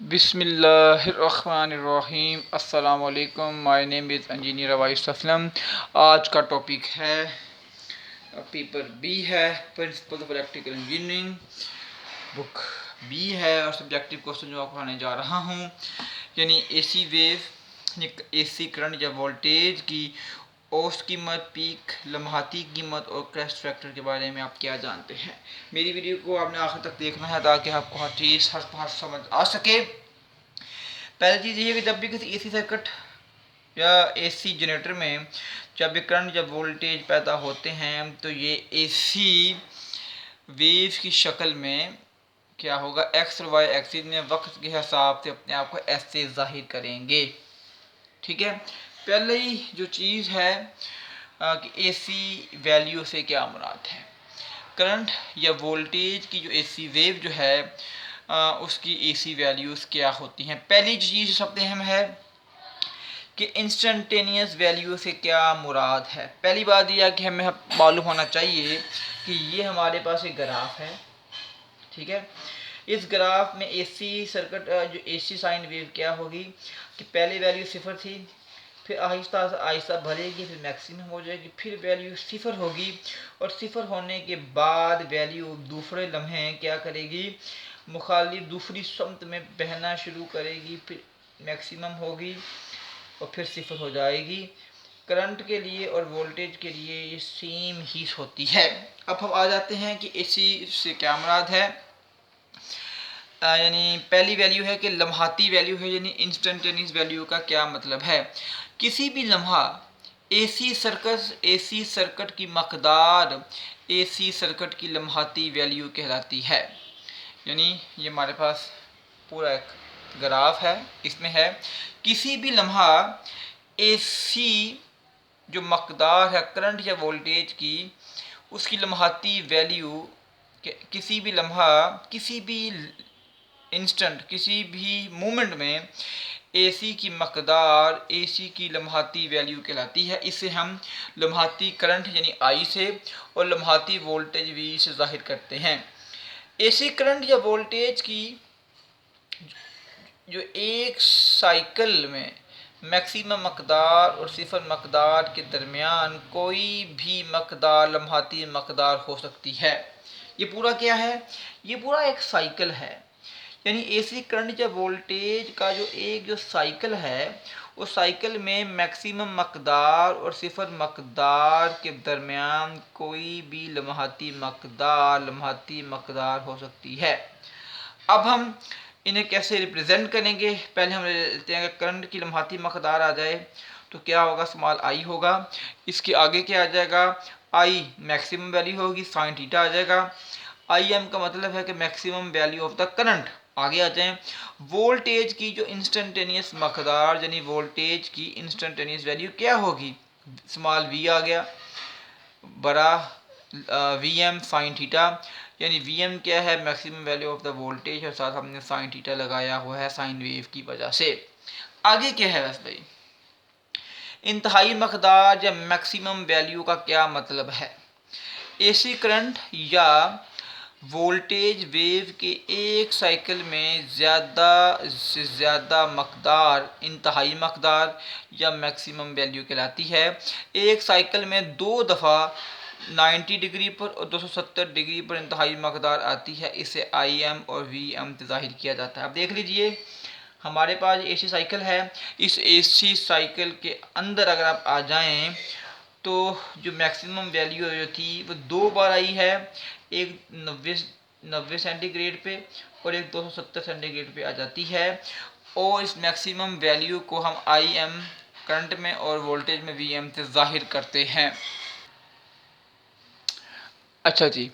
बिस्मिल्लाहिर्रहमानिर्रहीम। अस्सलाम वालेकुम। My name is engineer Awais Aslam. आज का टॉपिक है पेपर बी है, principle of electrical engineering, book B है और सब्जेक्टिव क्वेश्चन जो आपको पढ़ाने जा रहा हूँ यानी एसी वेव, एसी करंट या वोल्टेज की औसत कीमत, पीक, लम्हाती कीमत और क्रेस्ट फैक्टर के बारे में आप क्या जानते हैं। मेरी वीडियो को आपने आखिर तक देखना है ताकि आपको हर चीज़ हर समझ आ सके। पहली चीज़ ये है कि जब भी किसी एसी सर्किट या एसी जनरेटर में जब भी करंट या वोल्टेज पैदा होते हैं तो ये एसी वेव की शक्ल में क्या होगा, एक्स और वाई एक्सिस में वक्त के हिसाब से अपने आप को ऐसे जाहिर करेंगे। ठीक है, पहले ही जो चीज़ है कि एसी वैल्यू से क्या मुराद है। करंट या वोल्टेज की जो एसी वेव जो है उसकी एसी वैल्यूज़ क्या होती हैं। पहली चीज़ सबसे अहम है कि इंस्टेंटेनियस वैल्यू से क्या मुराद है। पहली बात यह है कि हमें मालूम होना चाहिए कि ये हमारे पास एक ग्राफ है। ठीक है, इस ग्राफ में एसी सर्किट जो एसी साइन वेव क्या होगी कि पहली वैल्यू सिफर थी, फिर आहिस्ता आहिस्ता बढ़ेगी, फिर मैक्सिमम हो जाएगी, फिर वैल्यू सिफर होगी और सिफर होने के बाद वैल्यू दूसरे लम्हे क्या करेगी, मुखालिफ दूसरी समत में बहना शुरू करेगी, फिर मैक्सिमम होगी और फिर सिफर हो जाएगी। करंट के लिए और वोल्टेज के लिए ये सेम ही होती है। अब हम आ जाते हैं कि एसी से क्या मुराद है। यानी पहली वैल्यू है कि लम्हाती वैल्यू है, यानी इंस्टेंटेनियस वैल्यू का क्या मतलब है। किसी भी लम्हा एसी सर्किट की मकदार एसी सर्किट की लम्हाती वैल्यू कहलाती है। यानी ये हमारे पास पूरा एक ग्राफ है, इसमें है किसी भी लम्हा एसी जो मकदार है करंट या वोल्टेज की, उसकी लम्हाती वैल्यू किसी भी लम्हा, किसी भी इंस्टेंट, किसी भी मोमेंट में एसी की मकदार एसी की लम्हाती वैल्यू कहलाती है। इसे हम लम्हाती करंट यानी आई से और लम्हाती वोल्टेज वी से जाहिर करते हैं। एसी करंट या वोल्टेज की जो एक साइकिल में मैक्सिमम मकदार और सिफर मकदार के दरमियान कोई भी मकदार लम्हाती मकदार हो सकती है। ये पूरा क्या है, ये पूरा एक साइकिल है। यानी एसी करंट या वोल्टेज का जो साइकिल है, उस साइकिल में मैक्सिमम मकदार और सिफर मकदार के दरमियान कोई भी लम्हाती मकदार हो सकती है। अब हम इन्हें कैसे रिप्रेजेंट करेंगे। पहले हम लेते हैं करंट की लम्हाती मकदार आ जाए तो क्या होगा, स्मॉल आई होगा, इसके आगे क्या आ जाएगा, आई मैक्सिमम वैल्यू होगी, साइन थीटा आ जाएगा। आई एम का मतलब है कि maximum value of the current. आगे आ जाएं, वोल्टेज की जो इंस्टेंटेनियस मकदार यानी वोल्टेज की इंस्टेंटेनियस वैल्यू क्या होगी, स्मॉल वी आ गया, बड़ा वी एम साइन थीटा, यानी वी एम क्या है, maximum value of the voltage और साथ हमने साइन थीटा लगाया हुआ है साइन वेव की वजह से। आगे क्या है बस भाई, इंतहाई मकदार या मैक्सिमम वैल्यू का क्या मतलब है। एसी करंट या वोल्टेज वेव के एक साइकिल में ज़्यादा से ज़्यादा मकदार इंतहाई मकदार या मैक्सिमम वैल्यू कहलाती है। एक साइकिल में दो दफ़ा 90 डिग्री पर और 270 डिग्री पर इंतहाई मकदार आती है। इसे आई एम और वी एम से ज़ाहिर किया जाता है। अब देख लीजिए, हमारे पास एसी साइकिल है, इस एसी साइकिल के अंदर अगर आप आ जाएं तो जो मैक्सिमम वैल्यू जो थी वो दो बार आई है, एक 90 सेंटीग्रेड पे और एक 270 सेंटीग्रेड पे आ जाती है। और इस मैक्सिमम वैल्यू को हम आई एम करंट में और वोल्टेज में वी एम से जाहिर करते हैं। अच्छा जी,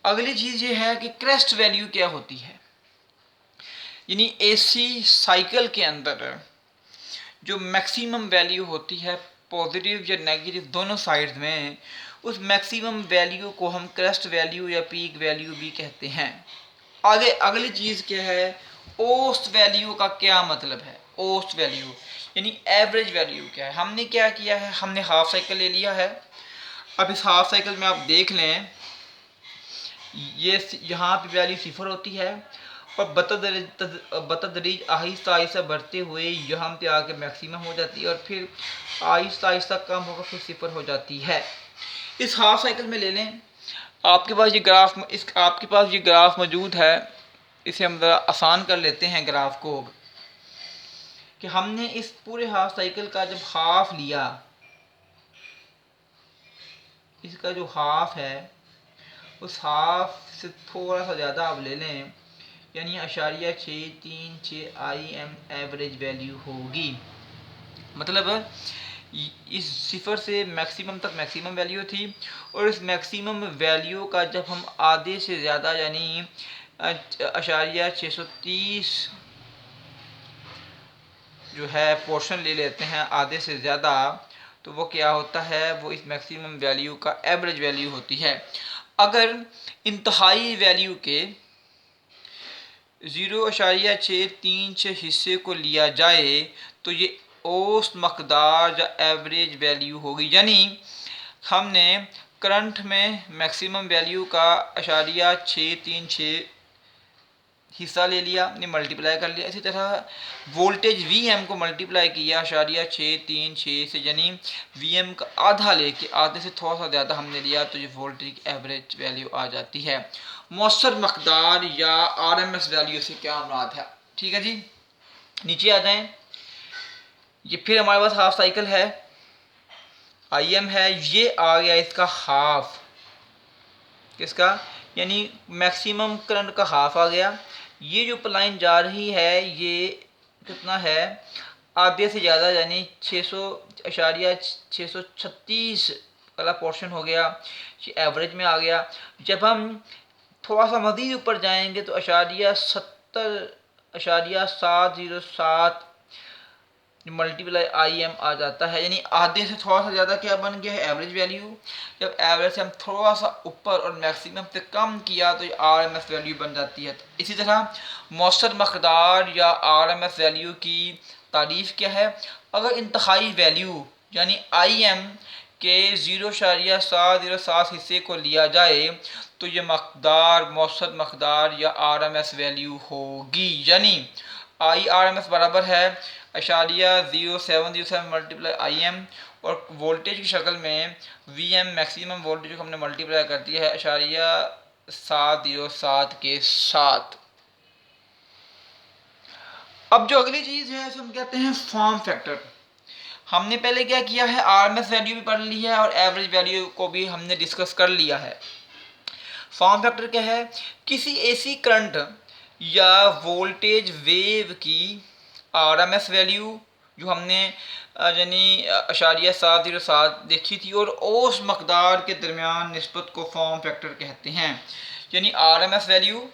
अगली चीज़ ये है कि क्रेस्ट वैल्यू क्या होती है। यानी एसी साइकिल के अंदर जो मैक्सिमम वैल्यू होती है, पॉजिटिव या नेगेटिव दोनों साइड्स में, उस मैक्सिमम वैल्यू को हम क्रेस्ट वैल्यू या पीक वैल्यू भी कहते हैं। आगे अगली चीज़ क्या है, औसत वैल्यू का क्या मतलब है। औसत वैल्यू यानी एवरेज वैल्यू क्या है। हमने क्या किया है, हमने हाफ साइकिल ले लिया है। अब इस हाफ साइकिल में आप देख लें, ये यहाँ पे वैल्यू सिफर होती है और बतदरीज आहिस्ता आहिस्ता बढ़ते हुए यहाँ पे आके मैक्सिमम हो जाती है और फिर आहिस्ता आहिस्ता कम होकर फिर सिफर हो जाती है। इस हाफ साइकिल में ले लें, आपके पास ये ग्राफ मौजूद है। इसे हम ज़रा आसान कर लेते हैं ग्राफ को, कि हमने इस पूरे हाफ साइकिल का जब हाफ लिया, इसका जो हाफ है उस हाफ से थोड़ा सा ज़्यादा आप ले लें, यानी 0.636 IM एवरेज वैल्यू होगी। मतलब इस सिफर से मैक्सिमम तक मैक्सिमम वैल्यू थी, और इस मैक्सिमम वैल्यू का जब हम आधे से ज़्यादा यानी 0.630 जो है पोर्शन ले लेते हैं आधे से ज़्यादा, तो वो क्या होता है, वो इस मैक्सिमम वैल्यू का एवरेज वैल्यू होती है। अगर इंतहाई वैल्यू के 0.636 हिस्से को लिया जाए तो ये औसत मकदार या एवरेज वैल्यू होगी। यानी हमने करंट में मैक्सिमम वैल्यू का 0.636 हिस्सा ले लिया, ने मल्टीप्लाई कर लिया। इसी तरह वोल्टेज Vm को मल्टीप्लाई किया 0.636 से, यानी Vm का आधा लेके आधे से थोड़ा सा ज़्यादा हमने लिया, तो ये वोल्टेज की एवरेज वैल्यू आ जाती है। मौसर मकदार या RMS वैल्यू से क्या मुराद है। ठीक है जी, नीचे आ जाएं। ये फिर हमारे पास हाफ साइकिल है, IM है, ये आ गया इसका हाफ, किसका, यानी मैक्सिमम करंट का हाफ आ गया। ये जो लाइन जा रही है ये कितना है, आधे से ज़्यादा, यानी 600.636 वाला पोर्शन हो गया, ये एवरेज में आ गया। जब हम थोड़ा सा मज़ीद ऊपर जाएंगे तो 0.707 मल्टीप्लाई IM आ जाता है, यानी आधे से थोड़ा सा ज़्यादा क्या बन गया है, एवरेज वैल्यू। जब एवरेज से हम थोड़ा सा ऊपर और मैक्सिमम से कम किया तो ये RMS वैल्यू बन जाती है। इसी तरह मौसर मकदार या RMS वैल्यू की तारीफ़ क्या है, अगर इंतहाई वैल्यू यानी IM के 0.707 हिस्से को लिया जाए तो ये मकदार मौसर मकदार या RMS वैल्यू होगी। यानी IRMS बराबर है 0.0707 मल्टीप्लाई IM, और वोल्टेज की शक्ल में VM मैक्सिमम वोल्टेज को हमने मल्टीप्लाई कर दिया है 0.707 के साथ। अब जो अगली चीज़ है हम कहते हैं फॉर्म फैक्टर। हमने पहले क्या किया है, RMS वैल्यू भी पढ़ ली है और एवरेज वैल्यू को भी हमने डिस्कस कर लिया है। फॉर्म फैक्टर क्या है, किसी AC करंट या वोल्टेज वेव की RMS वैल्यू जो हमने यानी 0.707 देखी थी, और औसत मकदार के दरमियान निस्बत को फॉर्म फैक्टर कहते हैं। यानी RMS वैल्यू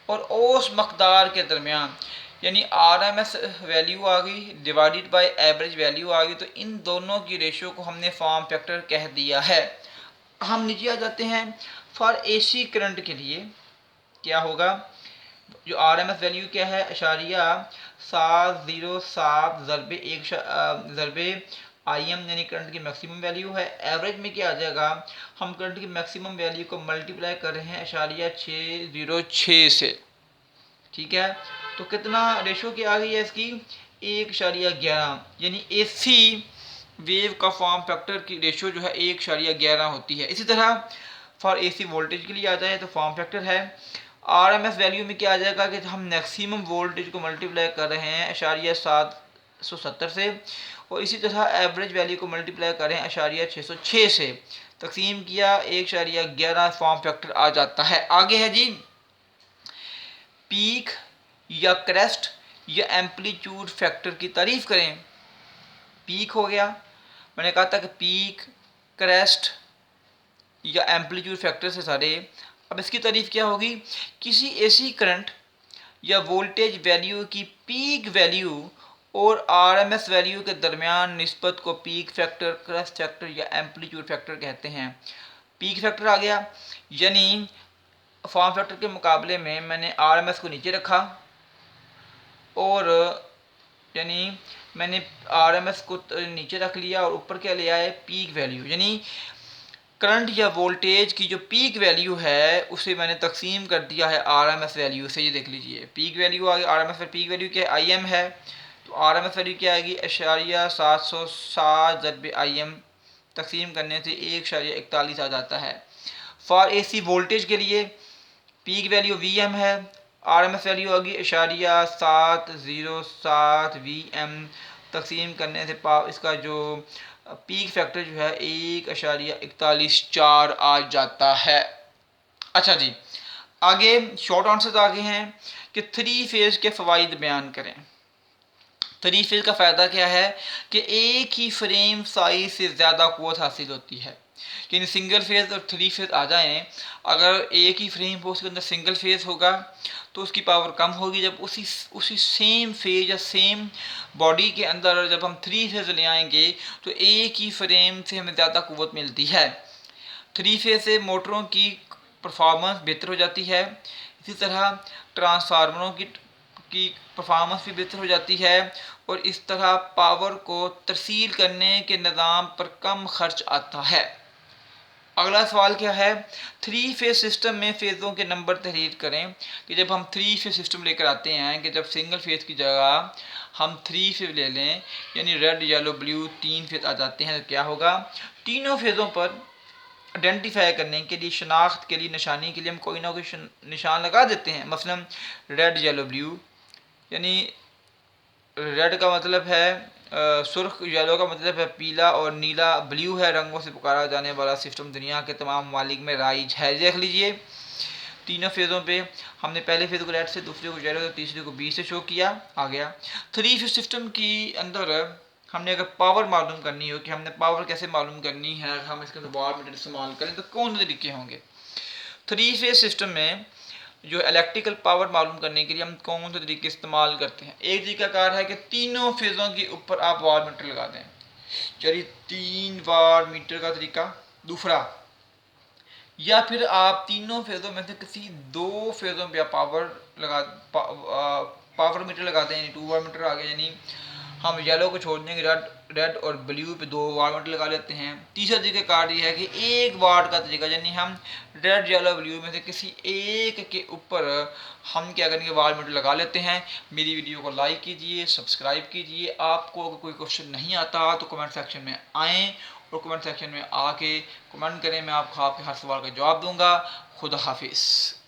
और औसत मकदार के दरमियान, यानी RMS वैल्यू आ गई डिवाइडेड बाय एवरेज वैल्यू आ गई, तो इन दोनों की रेशो को हमने फॉर्म फैक्टर कह दिया है। हम नीचे आ जाते हैं। फॉर AC करंट के लिए क्या होगा, जो RMS वैल्यू क्या है, 0.707 ज़रबे IM यानी करंट की मैक्सिमम वैल्यू है। एवरेज में क्या आ जाएगा, हम करंट की मैक्सिमम वैल्यू को मल्टीप्लाई कर रहे हैं 0.606 से। ठीक है, तो कितना रेशो क्या आ गई है इसकी, 1.11, यानी AC वेव का फॉर्म फैक्टर की रेशो जो है 1.11 होती है। इसी तरह फॉर AC वोल्टेज के लिए आ जाए तो फॉर्म फैक्टर है RMS वैल्यू में क्या आ जाएगा कि हम मैक्सिमम वोल्टेज को मल्टीप्लाई कर रहे हैं 0.770 से, और इसी तरह एवरेज वैल्यू को मल्टीप्लाई कर रहे हैं 0.606 से, तकसीम किया 1.11 फॉर्म फैक्टर आ जाता है। आगे है जी पीक या क्रेस्ट या एम्पलीट्यूड फैक्टर की तारीफ करें। पीक हो गया, मैंने कहा था कि पीक, क्रेस्ट या एम्पलीट्यूड फैक्टर से सारे। अब इसकी तारीफ क्या होगी, किसी AC करंट या वोल्टेज वैल्यू की पीक वैल्यू और RMS वैल्यू के दरमियान निस्बत को पीक फैक्टर, क्रेस्ट फैक्टर या एम्पलीट्यूड फैक्टर कहते हैं। पीक फैक्टर आ गया, यानी फॉर्म फैक्टर के मुकाबले में मैंने RMS को नीचे रखा, और यानी मैंने RMS को नीचे रख लिया और ऊपर क्या ले आए, पीक वैल्यू। यानी करंट या वोल्टेज की जो पीक वैल्यू है उसे मैंने तकसीम कर दिया है आरएमएस वैल्यू से। ये देख लीजिए पीक वैल्यू आ गई, आरएमएस पीक वैल्यू क्या है, आईएम है, तो आरएमएस वैल्यू क्या आएगी, 707 ज़रब आईएम तकसीम करने से 1.41 आ जाता है। फॉर एसी वोल्टेज के लिए पीक वैल्यू वीएम है, आरएमएस वैल्यू होगी 707 वीएम तकसीम करने से इसका जो पीक फैक्टर जो है 1.414 आ जाता है। अच्छा जी, आगे शॉर्ट आंसर्स आगे हैं कि थ्री फेज के फ़वाइद बयान करें। थ्री फेज का फ़ायदा क्या है कि एक ही फ्रेम साइज से ज़्यादा क़ुव्वत हासिल होती है। यानी सिंगल फेज और थ्री फेज आ जाएं, अगर एक ही फ्रेम हो उसके अंदर सिंगल फेज होगा तो उसकी पावर कम होगी। जब उसी सेम फेज या सेम बॉडी के अंदर जब हम थ्री फेज ले आएंगे तो एक ही फ्रेम से हमें ज़्यादा क़ुव्वत मिलती है। थ्री फेज से मोटरों की परफॉर्मेंस बेहतर हो जाती है, इसी तरह ट्रांसफार्मरों की परफॉर्मेंस भी बेहतर हो जाती है और इस तरह पावर को तरसील करने के निज़ाम पर कम खर्च आता है। अगला सवाल क्या है, थ्री फेज सिस्टम में फेज़ों के नंबर तहरीर करें। कि जब हम थ्री फेज सिस्टम लेकर आते हैं कि जब सिंगल फेज की जगह हम थ्री फेज ले लें, यानी रेड येलो ब्लू तीन फेज आ जाते हैं, तो क्या होगा, तीनों फेज़ों पर आइडेंटिफाई करने के लिए, शनाख्त के लिए, निशानी के लिए हम कोई ना कोई निशान लगा देते हैं। मसलन रेड येलो ब्लू, यानी रेड का मतलब है सुर्ख, येलो का मतलब है पीला और नीला ब्लू है रंगों से पुकारा जाने वाला सिस्टम दुनिया के तमाम ममालिक में राइज है। देख लीजिए तीनों फेज़ों पे हमने पहले फेज़ को रेड से, दूसरे को येलो से, तीसरे को बी से शो किया, आ गया। थ्री फेज सिस्टम की अंदर हमने अगर पावर मालूम करनी हो कि हमने पावर कैसे मालूम करनी है, हम इसके अंदर वाट मीटर इस्तेमाल करें तो कौन से तरीके होंगे। थ्री फेज सिस्टम में जो इलेक्ट्रिकल पावर मालूम करने के लिए हम कौन से तरीके इस्तेमाल करते हैं। एक तरीकाकार है कि तीनों फेज़ों के ऊपर आप वाट मीटर लगा दें, चलिए 3 वाट मीटर का तरीका। दूसरा, या फिर आप तीनों फेज़ों में से किसी दो फेज़ों पे आप पावर मीटर लगाते हैं, यानी 2 वाट मीटर आ गया, यानी हम येलो को छोड़ देंगे, रेड और ब्लू पे 2 वाट मीटर लगा लेते हैं। तीसरा तरीका कार ये है कि 1 वाट का तरीका, यानी हम रेड येलो ब्लू में से किसी एक के ऊपर हम क्या करेंगे, वाट मीटर लगा लेते हैं। मेरी वीडियो को लाइक कीजिए, सब्सक्राइब कीजिए। आपको अगर कोई क्वेश्चन नहीं आता तो कमेंट सेक्शन में आएँ और कमेंट सेक्शन में आके कमेंट करें, मैं आपको आपके हर सवाल का जवाब दूंगा। खुदा हाफिज़।